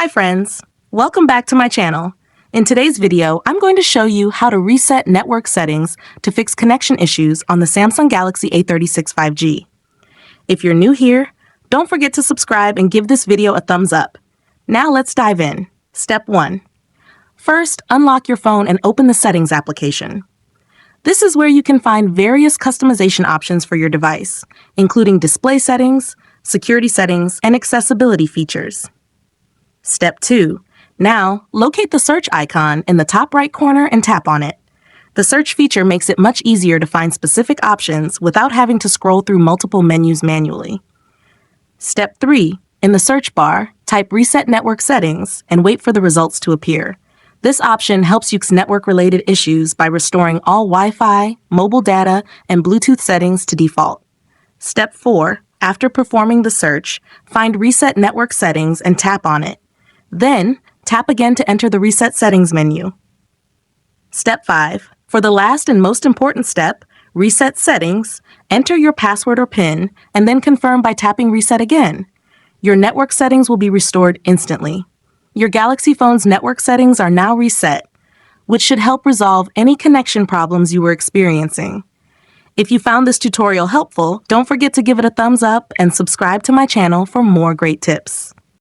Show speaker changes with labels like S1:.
S1: Hi friends, welcome back to my channel. In today's video, I'm going to show you how to reset network settings to fix connection issues on the Samsung Galaxy A36 5G. If you're new here, don't forget to subscribe and give this video a thumbs up. Now let's dive in. Step 1. First, unlock your phone and open the Settings application. This is where you can find various customization options for your device, including display settings, security settings, and accessibility features. Step 2. Now, locate the search icon in the top right corner and tap on it. The search feature makes it much easier to find specific options without having to scroll through multiple menus manually. Step 3. In the search bar, type Reset Network Settings and wait for the results to appear. This option helps you fix network-related issues by restoring all Wi-Fi, mobile data, and Bluetooth settings to default. Step 4. After performing the search, find Reset Network Settings and tap on it. Then, tap again to enter the Reset Settings menu. Step 5. For the last and most important step, Reset Settings, enter your password or PIN, and then confirm by tapping Reset again. Your network settings will be restored instantly. Your Galaxy phone's network settings are now reset, which should help resolve any connection problems you were experiencing. If you found this tutorial helpful, don't forget to give it a thumbs up and subscribe to my channel for more great tips.